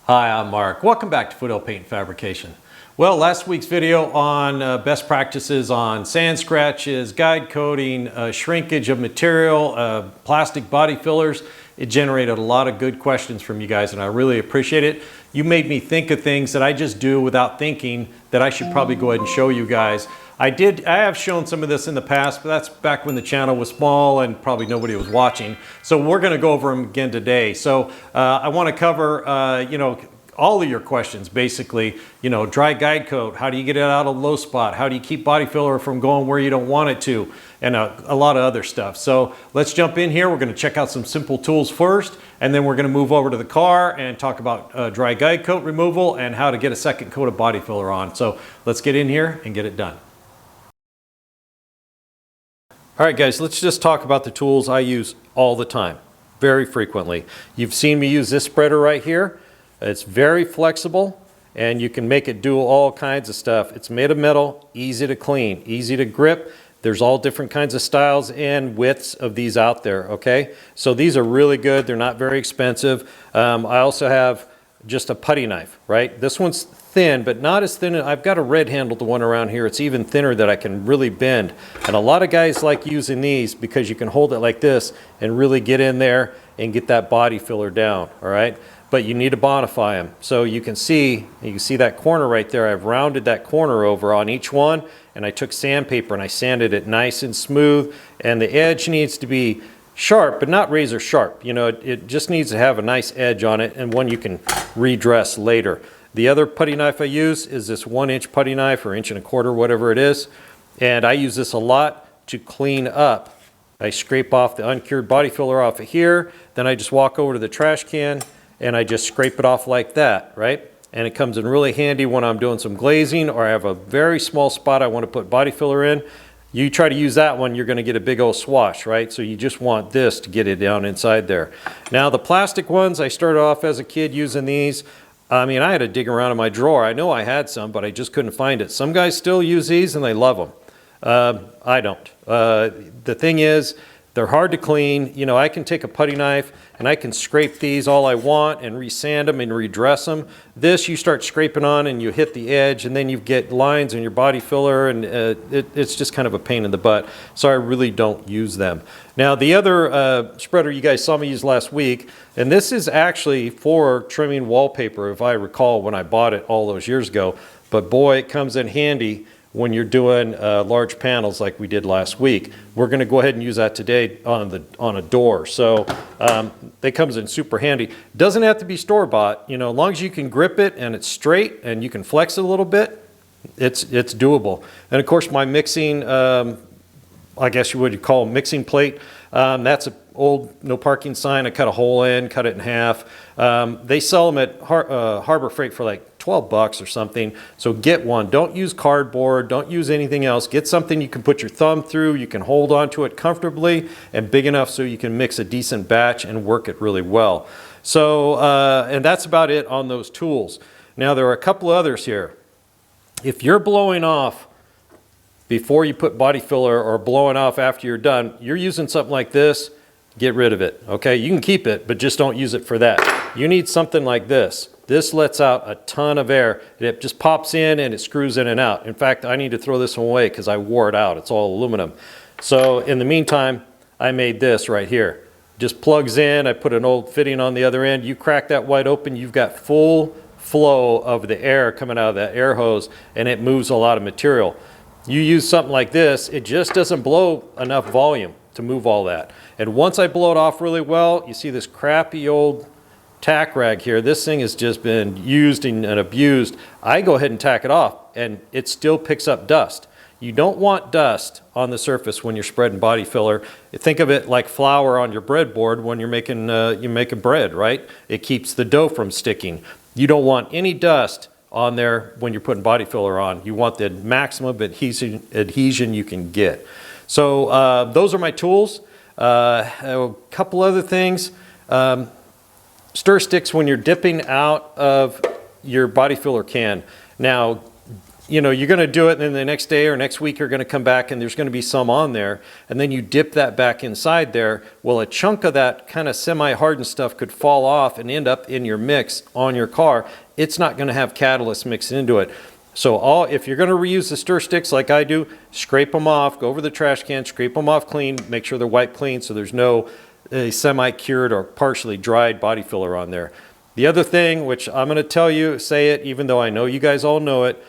Hi, I'm Mark. Welcome back to Foothill Paint and Fabrication. Well, last week's video on best practices on sand scratches, guide coating, shrinkage of material, plastic body fillers, it generated a lot of good questions from you guys and I really appreciate it. You made me think of things that I just do without thinking that I should probably go ahead and show you guys. I have shown some of this in the past, but that's back when the channel was small and probably nobody was watching. So we're going to go over them again today. So I want to cover, all of your questions basically. Dry guide coat, how do you get it out of low spot? How do you keep body filler from going where you don't want it to? And a lot of other stuff. So let's jump in here. We're going to check out some simple tools first, and then we're going to move over to the car and talk about dry guide coat removal and how to get a second coat of body filler on. So let's get in here and get it done. All right, guys, let's just talk about the tools I use all the time, very frequently. You've seen me use this spreader right here. It's very flexible and you can make it do all kinds of stuff. It's made of metal, easy to clean, easy to grip. There's all different kinds of styles and widths of these out there, okay? So these are really good. They're not very expensive. I also have just a putty knife, right? This one's thin, but not as thin. I've got a red handled one around here. It's even thinner that I can really bend. And a lot of guys like using these because you can hold it like this and really get in there and get that body filler down, all right? But you need to bonify them. So you can see that corner right there. I've rounded that corner over on each one, and I took sandpaper and I sanded it nice and smooth, and the edge needs to be sharp, but not razor sharp. It just needs to have a nice edge on it and one you can redress later. The other putty knife I use is this 1-inch putty knife, or 1.25 inches, whatever it is. And I use this a lot to clean up. I scrape off the uncured body filler off of here, then I just walk over to the trash can and I just scrape it off like that, right? And it comes in really handy when I'm doing some glazing or I have a very small spot I want to put body filler in. You try to use that one, you're going to get a big old swash, right? So you just want this to get it down inside there. Now the plastic ones, I started off as a kid using these. I mean, I had to dig around in my drawer. I know I had some, but I just couldn't find it. Some guys still use these and they love them. I don't. The thing is, they're hard to clean. I can take a putty knife and I can scrape these all I want and resand them and redress them. This you start scraping on and you hit the edge and then you get lines in your body filler, and it's just kind of a pain in the butt. So I really don't use them. Now the other spreader you guys saw me use last week, and this is actually for trimming wallpaper if I recall when I bought it all those years ago. But boy, it comes in handy when you're doing large panels like we did last week. We're going to go ahead and use that today on a door. So that comes in super handy. Doesn't have to be store-bought. As long as you can grip it and it's straight and you can flex it a little bit, it's doable. And of course my mixing, I guess you would call mixing plate, that's an old no parking sign. I cut a hole in, cut it in half. They sell them at Harbor Freight for like 12 bucks or something. So get one. Don't use cardboard. Don't use anything else. Get something you can put your thumb through. You can hold onto it comfortably and big enough so you can mix a decent batch and work it really well. So, and that's about it on those tools. Now there are a couple others here. If you're blowing off before you put body filler or blowing off after you're done, you're using something like this, get rid of it, okay? You can keep it, but just don't use it for that. You need something like this. This lets out a ton of air. It just pops in and it screws in and out. In fact, I need to throw this one away because I wore it out. It's all aluminum. So in the meantime, I made this right here. Just plugs in. I put an old fitting on the other end. You crack that wide open, you've got full flow of the air coming out of that air hose, and it moves a lot of material. You use something like this, it just doesn't blow enough volume to move all that. And once I blow it off really well, you see this crappy old tack rag here. This thing has just been used and abused. I go ahead and tack it off and it still picks up dust. You don't want dust on the surface when you're spreading body filler. Think of it like flour on your breadboard when you're making bread, right? It keeps the dough from sticking. You don't want any dust on there when you're putting body filler on. You want the maximum adhesion you can get. So those are my tools. A couple other things. Stir sticks when you're dipping out of your body filler can. Now, you know, you're going to do it, and then the next day or next week you're going to come back and there's going to be some on there, and then you dip that back inside there. Well, a chunk of that kind of semi-hardened stuff could fall off and end up in your mix on your car. It's not going to have catalyst mixed into it. So if you're going to reuse the stir sticks like I do, scrape them off, go over the trash can, scrape them off clean, make sure they're wiped clean so there's no semi-cured or partially dried body filler on there. The other thing, which I'm going to tell you, say it even though I know you guys all know it,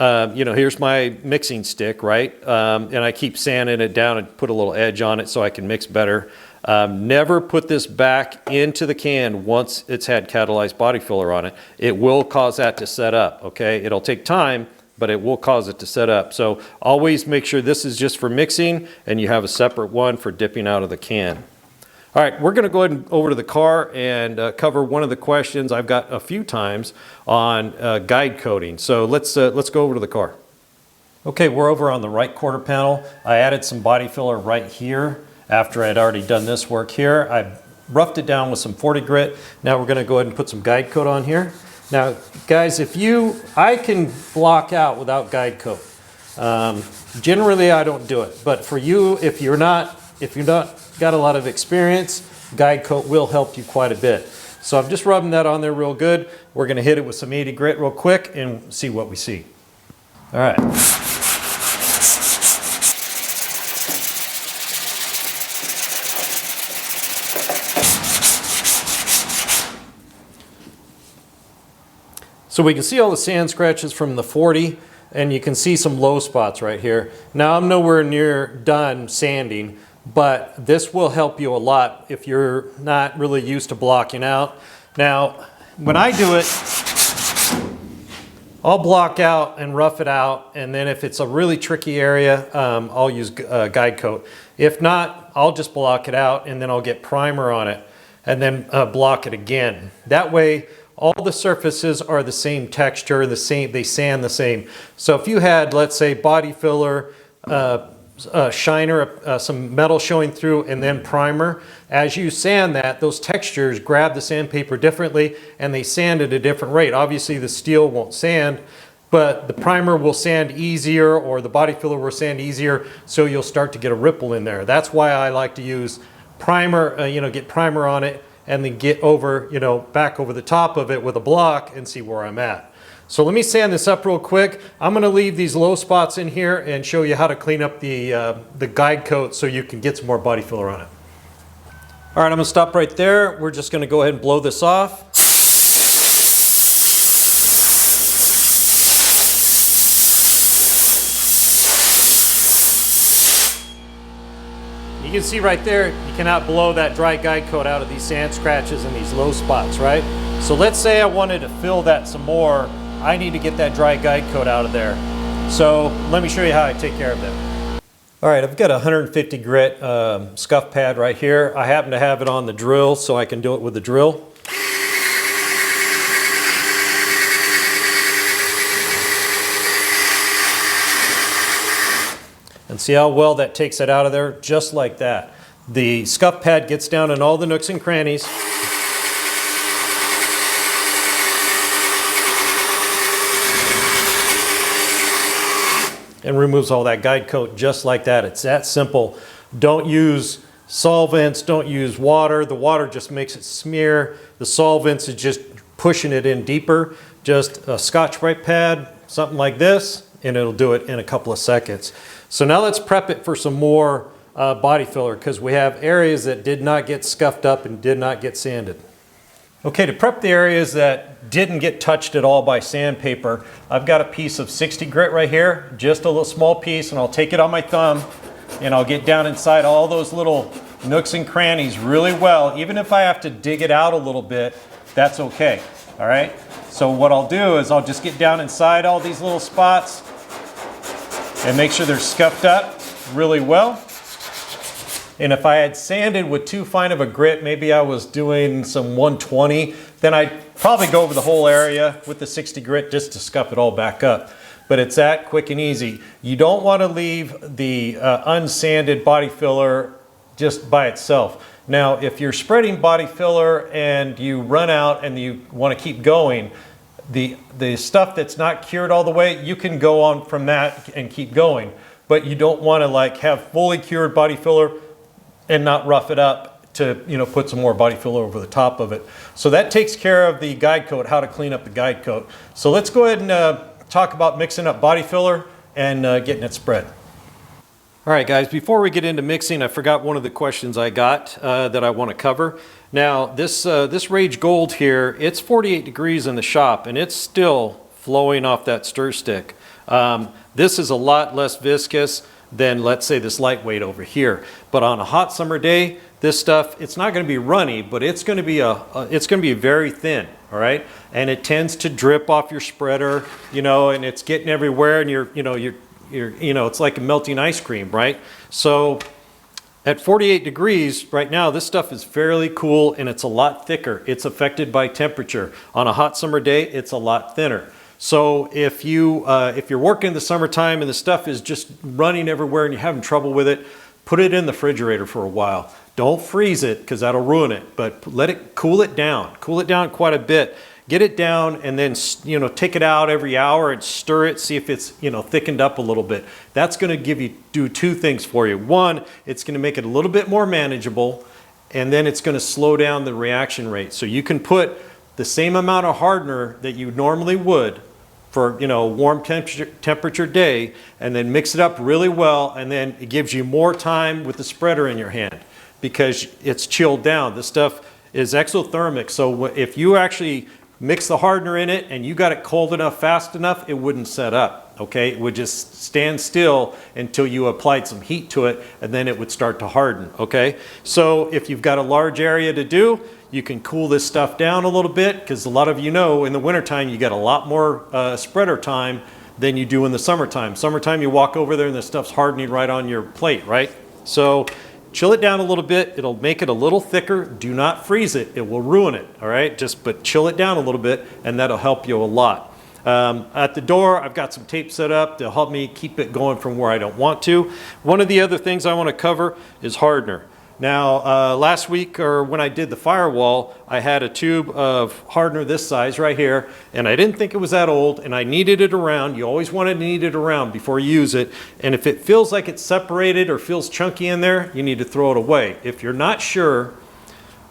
you know, here's my mixing stick, right? And I keep sanding it down and put a little edge on it so I can mix better. Never put this back into the can once it's had catalyzed body filler on it. It will cause that to set up, okay? It'll take time, but it will cause it to set up. So always make sure this is just for mixing and you have a separate one for dipping out of the can. All right, we're going to go ahead and over to the car and cover one of the questions I've got a few times on guide coating. So let's go over to the car. Okay, we're over on the right quarter panel. I added some body filler right here after I'd already done this work here. I roughed it down with some 40 grit. Now we're going to go ahead and put some guide coat on here. Now, guys, I can block out without guide coat. Generally, I don't do it, but for you, if you're not got a lot of experience, guide coat will help you quite a bit. So I'm just rubbing that on there real good. We're going to hit it with some 80 grit real quick and see what we see. All right. So we can see all the sand scratches from the 40, and you can see some low spots right here. Now I'm nowhere near done sanding, but this will help you a lot if you're not really used to blocking out. Now, when I do it, I'll block out and rough it out, and then if it's a really tricky area, I'll use guide coat. If not, I'll just block it out and then I'll get primer on it and then block it again. That way, all the surfaces are the same texture, they sand the same. So if you had, let's say, body filler, shiner, some metal showing through, and then primer, as you sand that, those textures grab the sandpaper differently and they sand at a different rate. Obviously the steel won't sand, but the primer will sand easier, or the body filler will sand easier, so you'll start to get a ripple in there. That's why I like to use primer, get primer on it and then get over, back over the top of it with a block and see where I'm at. So let me sand this up real quick. I'm going to leave these low spots in here and show you how to clean up the guide coat so you can get some more body filler on it. All right, I'm going to stop right there. We're just going to go ahead and blow this off. You can see right there, you cannot blow that dry guide coat out of these sand scratches and these low spots, right? So let's say I wanted to fill that some more. I need to get that dry guide coat out of there. So let me show you how I take care of that. All right, I've got a 150 grit scuff pad right here. I happen to have it on the drill, so I can do it with the drill. And see how well that takes it out of there? Just like that. The scuff pad gets down in all the nooks and crannies. And removes all that guide coat just like that. It's that simple. Don't use solvents, don't use water. The water just makes it smear. The solvents is just pushing it in deeper. Just a Scotch-Brite pad, something like this, and it'll do it in a couple of seconds. So now let's prep it for some more body filler, because we have areas that did not get scuffed up and did not get sanded. Okay, to prep the areas that didn't get touched at all by sandpaper, I've got a piece of 60 grit right here, just a little small piece, and I'll take it on my thumb and I'll get down inside all those little nooks and crannies really well. Even if I have to dig it out a little bit, that's okay, all right? So what I'll do is I'll just get down inside all these little spots and make sure they're scuffed up really well. And if I had sanded with too fine of a grit, maybe I was doing some 120, then I'd probably go over the whole area with the 60 grit just to scuff it all back up. But it's that quick and easy. You don't want to leave the unsanded body filler just by itself. Now, if you're spreading body filler and you run out and you want to keep going, The stuff that's not cured all the way, you can go on from that and keep going. But you don't want to like have fully cured body filler and not rough it up to, you know, put some more body filler over the top of it. So that takes care of the guide coat, how to clean up the guide coat. So let's go ahead and talk about mixing up body filler and getting it spread. All right, guys, before we get into mixing, I forgot one of the questions I got that I want to cover. Now, this Rage Gold here, it's 48 degrees in the shop, and it's still flowing off that stir stick. This is a lot less viscous than, let's say, this lightweight over here. But on a hot summer day, this stuff, it's not going to be runny, but it's going to be very thin, all right? And it tends to drip off your spreader, you know, and it's getting everywhere, and it's like a melting ice cream, right? So at 48 degrees right now, this stuff is fairly cool and it's a lot thicker. It's affected by temperature. On a hot summer day, it's a lot thinner. So if you're working in the summertime and the stuff is just running everywhere and you're having trouble with it, put it in the refrigerator for a while. Don't freeze it because that'll ruin it, but let it cool it down. Cool it down quite a bit. Get it down and then, you know, take it out every hour and stir it, see if it's, you know, thickened up a little bit. That's going to do two things for you. One, it's going to make it a little bit more manageable, and then it's going to slow down the reaction rate. So you can put the same amount of hardener that you normally would for, you know, a warm temperature day, and then mix it up really well, and then it gives you more time with the spreader in your hand because it's chilled down. This stuff is exothermic, so if you actually mix the hardener in it and you got it cold enough, fast enough, it wouldn't set up, okay? It would just stand still until you applied some heat to it, and then it would start to harden, okay? So if you've got a large area to do, you can cool this stuff down a little bit, because a lot of you know in the wintertime you got a lot more spreader time than you do in the summertime. Summertime you walk over there and the stuff's hardening right on your plate, right? So chill it down a little bit. It'll make it a little thicker. Do not freeze it. It will ruin it, all right? But chill it down a little bit, and that'll help you a lot. At the door, I've got some tape set up to help me keep it going from where I don't want to. One of the other things I want to cover is hardener. Now, last week, or when I did the firewall, I had a tube of hardener this size right here, and I didn't think it was that old, and I kneaded it around. You always want to knead it around before you use it, and if it feels like it's separated or feels chunky in there, you need to throw it away. If you're not sure,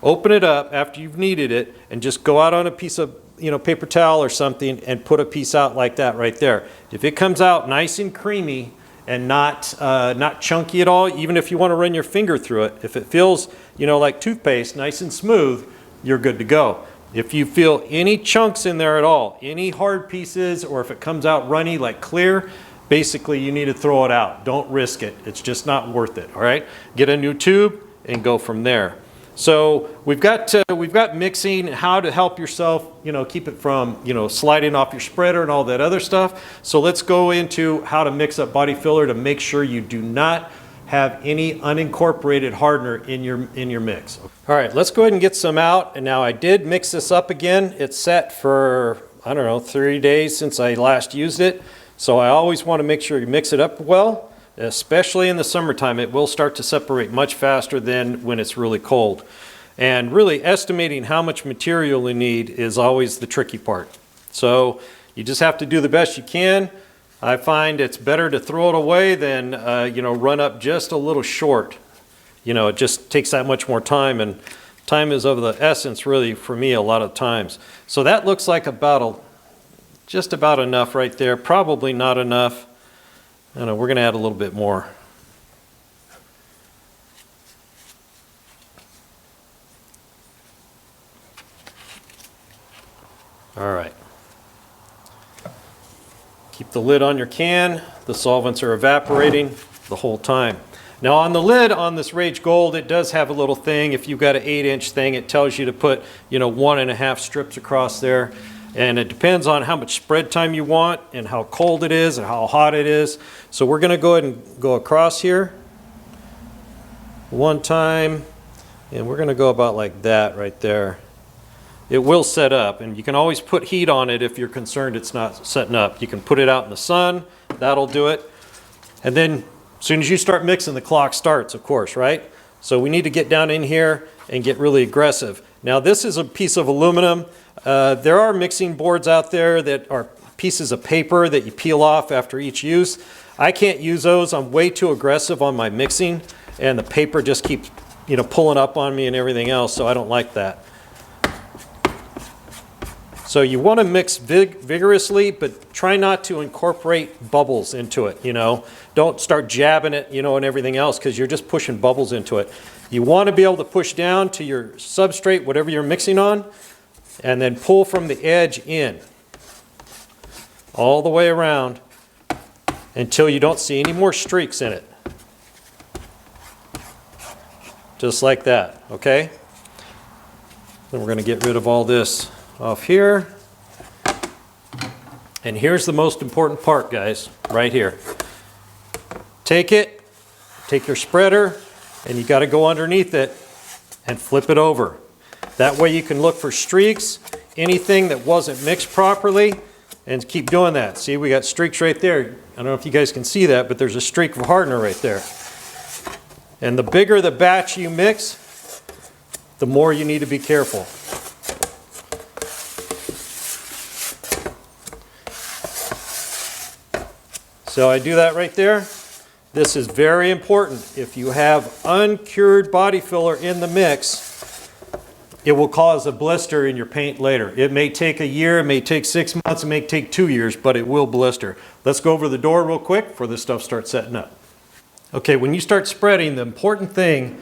open it up after you've kneaded it, and just go out on a piece of, you know, paper towel or something, and put a piece out like that right there. If it comes out nice and creamy, and not chunky at all, even if you want to run your finger through it. If it feels, you know, like toothpaste, nice and smooth, you're good to go. If you feel any chunks in there at all, any hard pieces, or if it comes out runny like clear, basically you need to throw it out. Don't risk it. It's just not worth it, all right? Get a new tube and go from there. So we've got mixing, how to help yourself, you know, keep it from, you know, sliding off your spreader and all that other stuff. So let's go into how to mix up body filler to make sure you do not have any unincorporated hardener in your mix. All right, let's go ahead and get some out. And now I did mix this up again. It's set for, I don't know, 3 days since I last used it. So I always want to make sure you mix it up well. Especially in the summertime, it will start to separate much faster than when it's really cold. And really estimating how much material you need is always the tricky part. So you just have to do the best you can. I find it's better to throw it away than you know, run up just a little short. You know, it just takes that much more time, and time is of the essence really for me a lot of times. So that looks like just about enough right there. Probably not enough. I know, we're going to add a little bit more. All right. Keep the lid on your can. The solvents are evaporating the whole time. Now on the lid on this Rage Gold, it does have a little thing. If you've got an 8-inch thing, it tells you to put, you know, 1.5 strips across there. And it depends on how much spread time you want and how cold it is and how hot it is. So we're going to go ahead and go across here one time, and we're going to go about like that right there. It will set up, and you can always put heat on it if you're concerned it's not setting up. You can put it out in the sun, that'll do it. And then as soon as you start mixing, the clock starts, of course, right? So we need to get down in here and get really aggressive. Now this is a piece of aluminum. There are mixing boards out there that are pieces of paper that you peel off after each use. I can't use those. I'm way too aggressive on my mixing, and the paper just keeps, pulling up on me and everything else, so I don't like that. So you want to mix vigorously, but try not to incorporate bubbles into it, Don't start jabbing it, and everything else, because you're just pushing bubbles into it. You want to be able to push down to your substrate, whatever you're mixing on, and then pull from the edge in, all the way around, until you don't see any more streaks in it. Just like that, okay? Then we're going to get rid of all this off here. And here's the most important part, guys, right here. Take your spreader, and you got to go underneath it and flip it over. That way you can look for streaks, anything that wasn't mixed properly, and keep doing that. See, we got streaks right there. I don't know if you guys can see that, but there's a streak of hardener right there. And the bigger the batch you mix, the more you need to be careful. So I do that right there. This is very important. If you have uncured body filler in the mix, it will cause a blister in your paint later. It may take a year, it may take 6 months, it may take 2 years, but it will blister. Let's go over the door real quick before this stuff starts setting up. Okay, when you start spreading, the important thing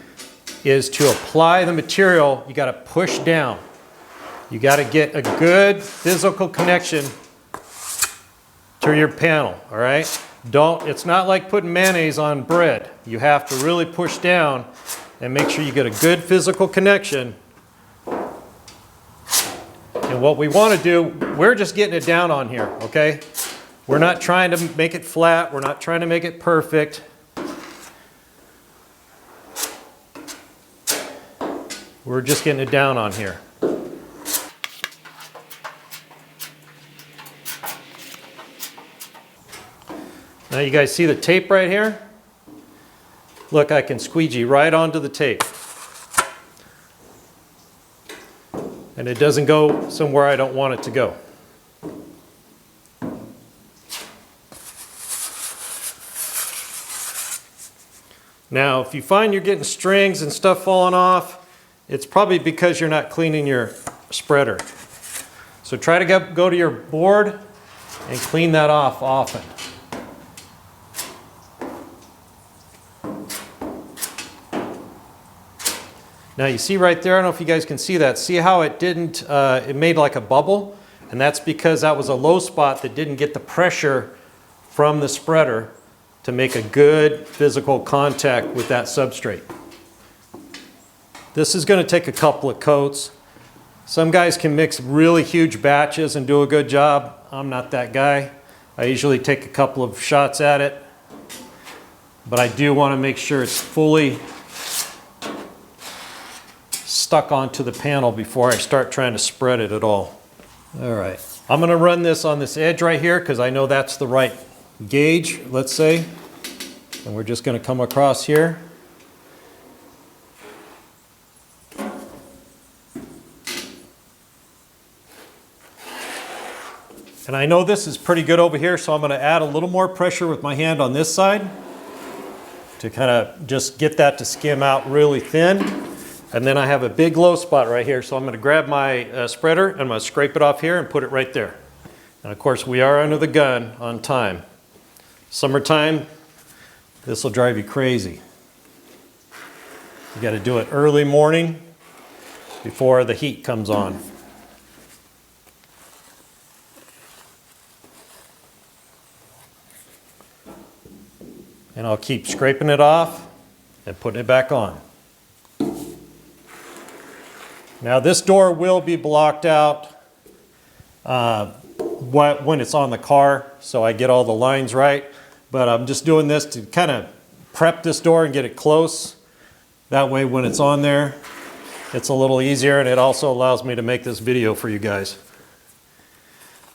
is to apply the material. You got to push down. You got to get a good physical connection to your panel, all right? It's not like putting mayonnaise on bread. You have to really push down and make sure you get a good physical connection. And what we want to do, we're just getting it down on here, okay? We're not trying to make it flat. We're not trying to make it perfect. We're just getting it down on here. Now you guys see the tape right here? Look, I can squeegee right onto the tape. And it doesn't go somewhere I don't want it to go. Now, if you find you're getting strings and stuff falling off, it's probably because you're not cleaning your spreader. So try to go to your board and clean that off often. Now you see right there, I don't know if you guys can see that. See how it didn't, it made like a bubble? And that's because that was a low spot that didn't get the pressure from the spreader to make a good physical contact with that substrate. This is going to take a couple of coats. Some guys can mix really huge batches and do a good job. I'm not that guy. I usually take a couple of shots at it. But I do want to make sure it's fully stuck onto the panel before I start trying to spread it at all. All right, I'm going to run this on this edge right here because I know that's the right gauge, let's say. And we're just going to come across here. And I know this is pretty good over here, so I'm going to add a little more pressure with my hand on this side to kind of just get that to skim out really thin. And then I have a big low spot right here, so I'm going to grab my spreader and I'm going to scrape it off here and put it right there. And of course, we are under the gun on time. Summertime, this will drive you crazy. You got to do it early morning before the heat comes on. And I'll keep scraping it off and putting it back on. Now this door will be blocked out when it's on the car, so I get all the lines right. But I'm just doing this to kind of prep this door and get it close. That way when it's on there, it's a little easier, and it also allows me to make this video for you guys.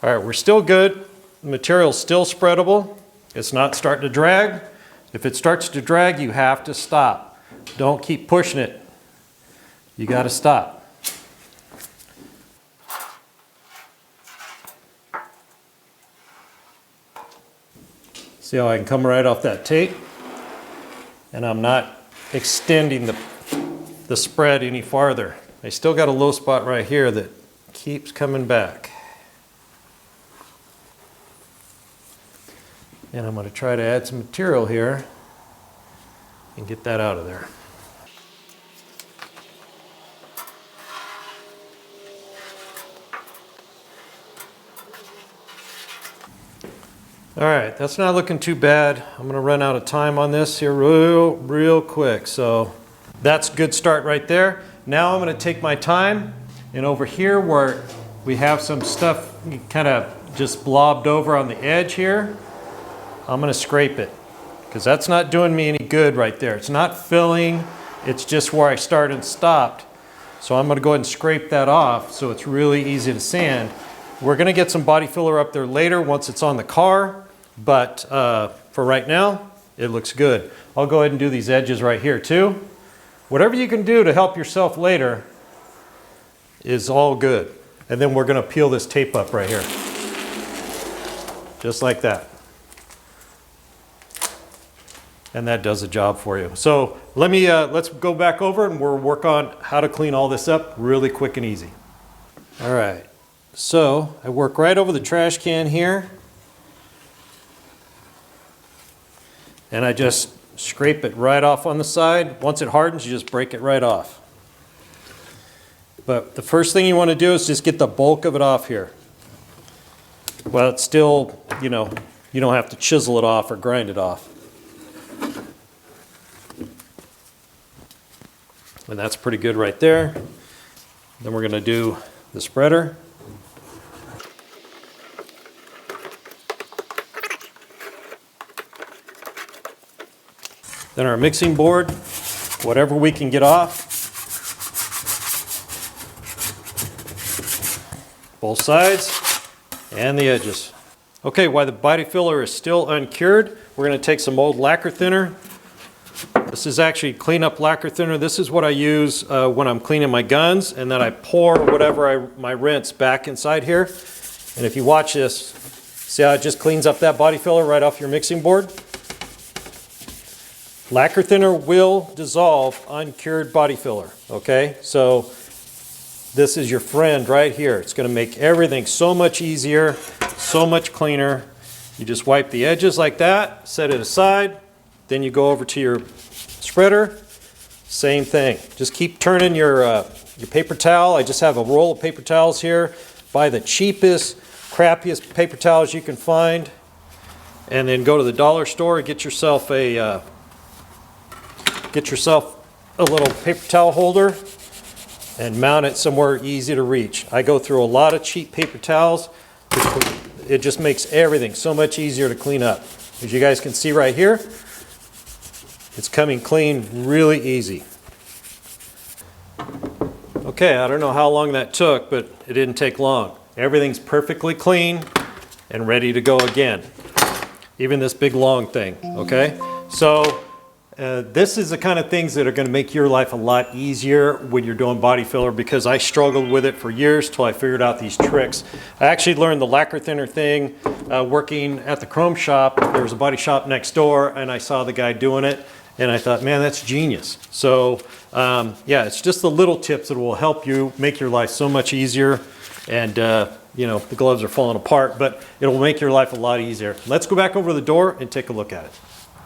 All right, we're still good. The material's still spreadable. It's not starting to drag. If it starts to drag, you have to stop. Don't keep pushing it. You got to stop. See how I can come right off that tape? And I'm not extending the spread any farther. I still got a low spot right here that keeps coming back. And I'm going to try to add some material here and get that out of there. All right, that's not looking too bad. I'm going to run out of time on this here real quick. So that's a good start right there. Now I'm going to take my time, and over here where we have some stuff kind of just blobbed over on the edge here, I'm going to scrape it because that's not doing me any good right there. It's not filling, it's just where I started and stopped. So I'm going to go ahead and scrape that off so it's really easy to sand. We're going to get some body filler up there later once it's on the car, but for right now, it looks good. I'll go ahead and do these edges right here too. Whatever you can do to help yourself later is all good. And then we're going to peel this tape up right here. Just like that. And that does the job for you. So let's go back over and we'll work on how to clean all this up really quick and easy. All right. So I work right over the trash can here. And I just scrape it right off on the side. Once it hardens, you just break it right off. But the first thing you want to do is just get the bulk of it off here. Well, it's still, you don't have to chisel it off or grind it off. And that's pretty good right there. Then we're going to do the spreader. Then our mixing board, whatever we can get off. Both sides and the edges. Okay, while the body filler is still uncured, we're going to take some old lacquer thinner. This is actually cleanup lacquer thinner. This is what I use when I'm cleaning my guns, and then I pour whatever my rinse back inside here. And if you watch this, see how it just cleans up that body filler right off your mixing board? Lacquer thinner will dissolve uncured body filler, okay? So this is your friend right here. It's going to make everything so much easier, so much cleaner. You just wipe the edges like that, set it aside, then you go over to your spreader, same thing. Just keep turning your paper towel. I just have a roll of paper towels here. Buy the cheapest, crappiest paper towels you can find, and then go to the dollar store and get yourself a little paper towel holder and mount it somewhere easy to reach. I go through a lot of cheap paper towels. It just makes everything so much easier to clean up. As you guys can see right here, it's coming clean really easy. Okay, I don't know how long that took, but it didn't take long. Everything's perfectly clean and ready to go again. Even this big long thing, okay? So this is the kind of things that are going to make your life a lot easier when you're doing body filler, because I struggled with it for years till I figured out these tricks. I actually learned the lacquer thinner thing working at the chrome shop. There was a body shop next door and I saw the guy doing it and I thought, man, that's genius. So yeah, it's just the little tips that will help you make your life so much easier. And the gloves are falling apart, but it'll make your life a lot easier. Let's go back over the door and take a look at it.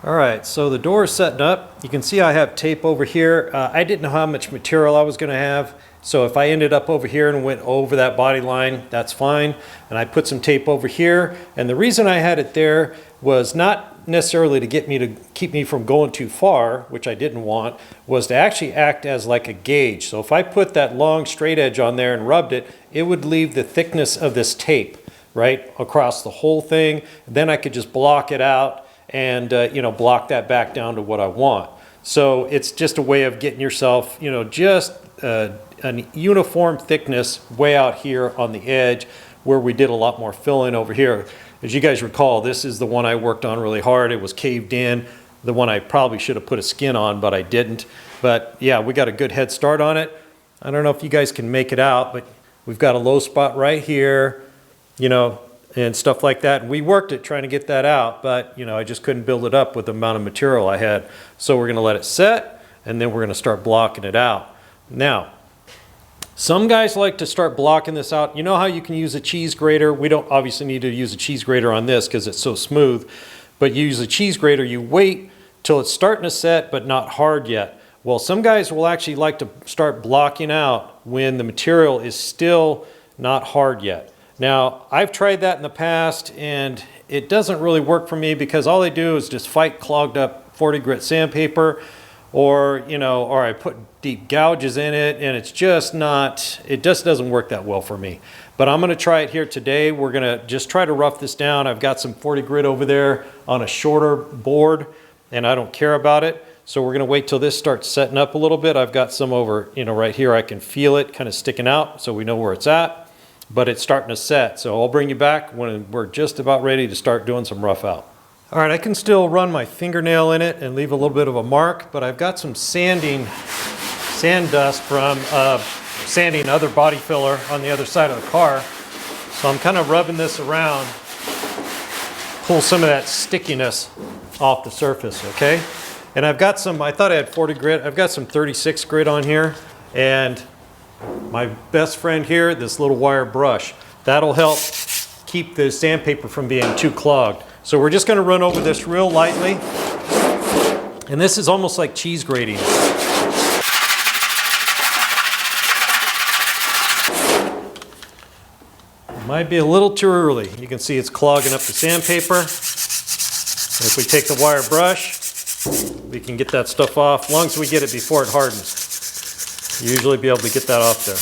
All right, so the door is setting up. You can see I have tape over here. I didn't know how much material I was going to have, so if I ended up over here and went over that body line, that's fine. And I put some tape over here, and the reason I had it there was not necessarily to keep me from going too far, which I didn't want, was to actually act as like a gauge. So if I put that long straight edge on there and rubbed it, it would leave the thickness of this tape right across the whole thing. Then I could just block it out and block that back down to what I want. So it's just a way of getting yourself, just a uniform thickness way out here on the edge, where we did a lot more filling over here. As you guys recall, this is the one I worked on really hard. It was caved in, the one I probably should have put a skin on, but I didn't. But yeah, we got a good head start on it. I don't know if you guys can make it out, but we've got a low spot right here. and stuff like that. And we worked it trying to get that out, but you know, I just couldn't build it up with the amount of material I had. So we're going to let it set, and then we're going to start blocking it out. Now, some guys like to start blocking this out. You know how you can use a cheese grater? We don't obviously need to use a cheese grater on this because it's so smooth, but you use a cheese grater, you wait till it's starting to set but not hard yet. Well, some guys will actually like to start blocking out when the material is still not hard yet. Now, I've tried that in the past and it doesn't really work for me because all they do is just fight clogged up 40 grit sandpaper, or I put deep gouges in it, and it just doesn't work that well for me. But I'm gonna try it here today. We're gonna just try to rough this down. I've got some 40 grit over there on a shorter board, and I don't care about it. So we're gonna wait till this starts setting up a little bit. I've got some over, right here. I can feel it kind of sticking out, so we know where it's at, but it's starting to set. So I'll bring you back when we're just about ready to start doing some rough out. All right, I can still run my fingernail in it and leave a little bit of a mark, but I've got some sand dust from sanding other body filler on the other side of the car. So I'm kind of rubbing this around, pull some of that stickiness off the surface, okay? And I've got some, I thought I had 40 grit, I've got some 36 grit on here, and my best friend here, this little wire brush. That'll help keep the sandpaper from being too clogged. So we're just going to run over this real lightly, and this is almost like cheese grating. It might be a little too early. You can see it's clogging up the sandpaper. And if we take the wire brush, we can get that stuff off, as long as we get it before it hardens. You usually be able to get that off there.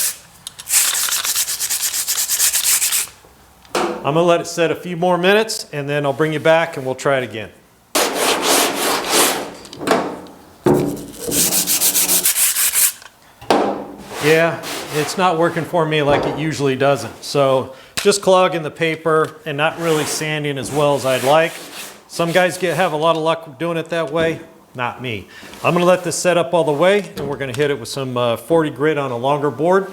I'm gonna let it set a few more minutes, and then I'll bring you back and we'll try it again. Yeah, it's not working for me like it usually doesn't. So just clogging the paper and not really sanding as well as I'd like. Some guys have a lot of luck doing it that way, not me. I'm gonna let this set up all the way, and we're gonna hit it with some 40 grit on a longer board,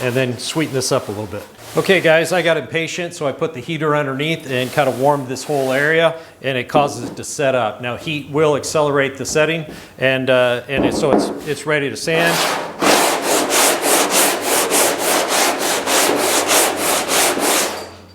and then sweeten this up a little bit. Okay guys, I got impatient, so I put the heater underneath and kind of warmed this whole area, and it causes it to set up. Now heat will accelerate the setting, so it's ready to sand.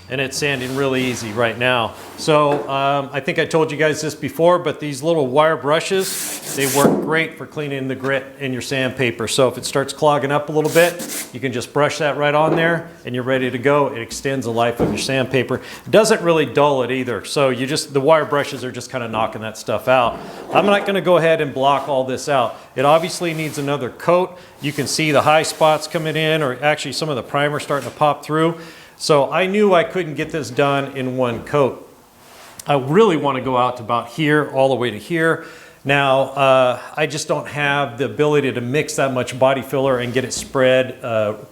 And it's sanding really easy right now. So I think I told you guys this before, but these little wire brushes, they work great for cleaning the grit in your sandpaper. So if it starts clogging up a little bit, you can just brush that right on there and you're ready to go. It extends the life of your sandpaper. It doesn't really dull it either. So the wire brushes are just kind of knocking that stuff out. I'm not gonna go ahead and block all this out. It obviously needs another coat. You can see the high spots coming in, or actually some of the primer starting to pop through. So I knew I couldn't get this done in one coat. I really want to go out to about here, all the way to here. Now, I just don't have the ability to mix that much body filler and get it spread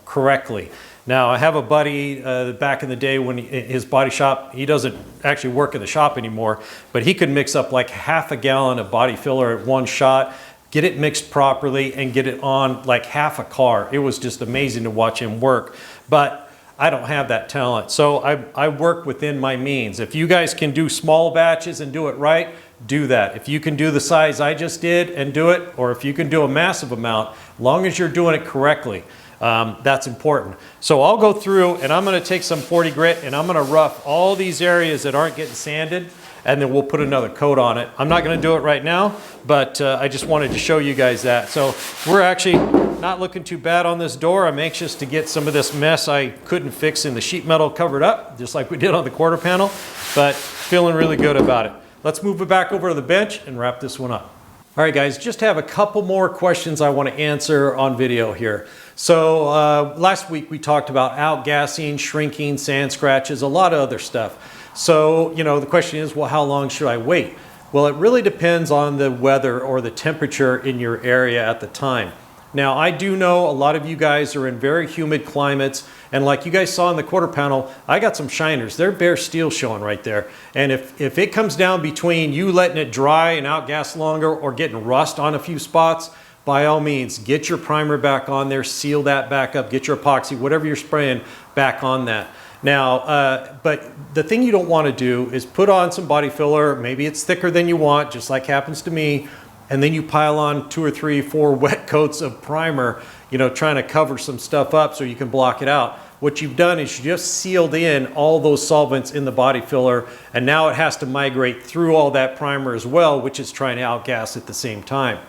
correctly. Now, I have a buddy back in the day when his body shop, he doesn't actually work in the shop anymore, but he could mix up like half a gallon of body filler at one shot, get it mixed properly, and get it on like half a car. It was just amazing to watch him work. But I don't have that talent, so I work within my means. If you guys can do small batches and do it right, do that. If you can do the size I just did and do it, or if you can do a massive amount, long as you're doing it correctly, that's important. So I'll go through and I'm gonna take some 40 grit and I'm gonna rough all these areas that aren't getting sanded, and then we'll put another coat on it. I'm not gonna do it right now, but I just wanted to show you guys that. So we're actually not looking too bad on this door. I'm anxious to get some of this mess I couldn't fix in the sheet metal covered up, just like we did on the quarter panel, but feeling really good about it. Let's move it back over to the bench and wrap this one up. All right guys, just have a couple more questions I want to answer on video here. So last week we talked about outgassing, shrinking, sand scratches, a lot of other stuff. So, the question is, well, how long should I wait? Well, it really depends on the weather or the temperature in your area at the time. Now, I do know a lot of you guys are in very humid climates, and like you guys saw in the quarter panel, I got some shiners. They're bare steel showing right there. And if it comes down between you letting it dry and outgas longer or getting rust on a few spots, by all means, get your primer back on there, seal that back up, get your epoxy, whatever you're spraying back on that. Now, but the thing you don't want to do is put on some body filler. Maybe it's thicker than you want, just like happens to me. And then you pile on 2 or 3, 4 wet coats of primer, you know, trying to cover some stuff up so you can block it out. What you've done is you just sealed in all those solvents in the body filler, and now it has to migrate through all that primer as well, which is trying to outgas at the same time.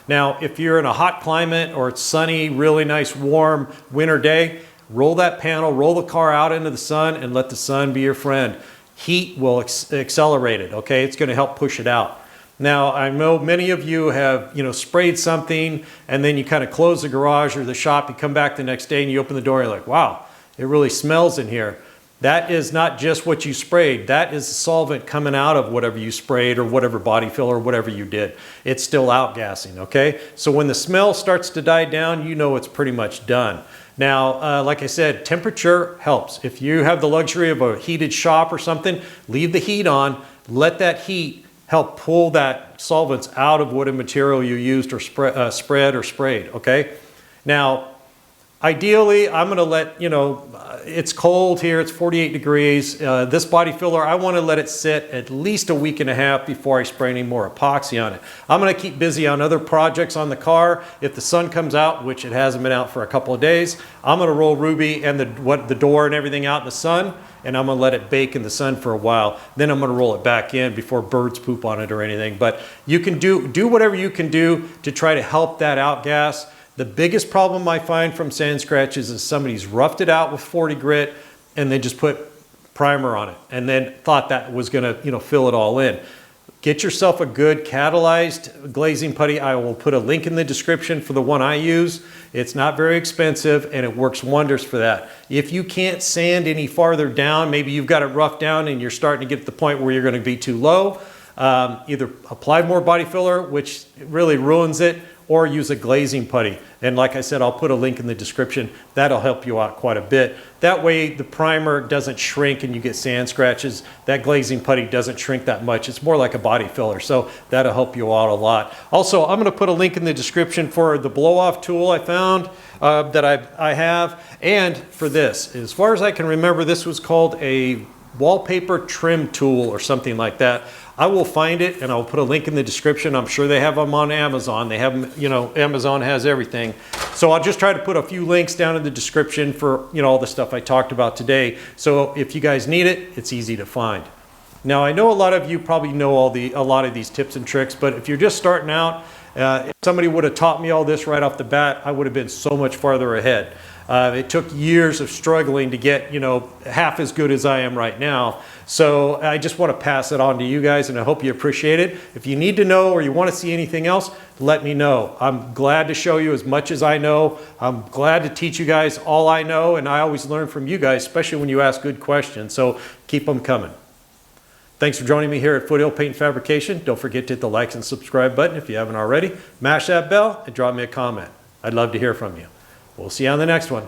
Now, if you're in a hot climate or it's sunny, really nice warm winter day, roll that panel, roll the car out into the sun and let the sun be your friend. Heat will accelerate it, okay? It's gonna help push it out. Now, I know many of you have, you know, sprayed something and then you kind of close the garage or the shop, you come back the next day and you open the door and you're like, wow, it really smells in here. That is not just what you sprayed. That is the solvent coming out of whatever you sprayed or whatever body filler or whatever you did. It's still outgassing, okay? So when the smell starts to die down, you know it's pretty much done. Now, like I said, temperature helps. If you have the luxury of a heated shop or something, leave the heat on, let that heat help pull that solvents out of what material you used or spread or sprayed, okay? Now, ideally, I'm gonna let, you know, it's cold here, it's 48 degrees. This body filler, I wanna let it sit at least a week and a half before I spray any more epoxy on it. I'm gonna keep busy on other projects on the car. If the sun comes out, which it hasn't been out for a couple of days, I'm gonna roll Ruby and the door and everything out in the sun, and I'm gonna let it bake in the sun for a while. Then I'm gonna roll it back in before birds poop on it or anything. But you can do whatever you can do to try to help that outgas. The biggest problem I find from sand scratches is somebody's roughed it out with 40 grit and they just put primer on it and then thought that was gonna, you know, fill it all in. Get yourself a good catalyzed glazing putty. I will put a link in the description for the one I use. It's not very expensive and it works wonders for that. If you can't sand any farther down, maybe you've got it roughed down and you're starting to get to the point where you're gonna be too low, either apply more body filler, which really ruins it, or use a glazing putty. And like I said, I'll put a link in the description. That'll help you out quite a bit. That way the primer doesn't shrink and you get sand scratches. That glazing putty doesn't shrink that much. It's more like a body filler, so that'll help you out a lot. Also, I'm gonna put a link in the description for the blow-off tool I found that I have, and for this. As far as I can remember, this was called a wallpaper trim tool or something like that. I will find it and I'll put a link in the description. I'm sure they have them on Amazon. They have them, you know, Amazon has everything. So I'll just try to put a few links down in the description for, you know, all the stuff I talked about today. So if you guys need it, it's easy to find. Now, I know a lot of you probably know a lot of these tips and tricks, but if you're just starting out, if somebody would have taught me all this right off the bat, I would have been so much farther ahead. It took years of struggling to get, you know, half as good as I am right now. So I just want to pass it on to you guys and I hope you appreciate it. If you need to know or you want to see anything else, let me know. I'm glad to show you as much as I know. I'm glad to teach you guys all I know, and I always learn from you guys, especially when you ask good questions. So keep them coming. Thanks for joining me here at Foothill Paint Fabrication. Don't forget to hit the like and subscribe button if you haven't already. Mash that bell and drop me a comment. I'd love to hear from you. We'll see you on the next one.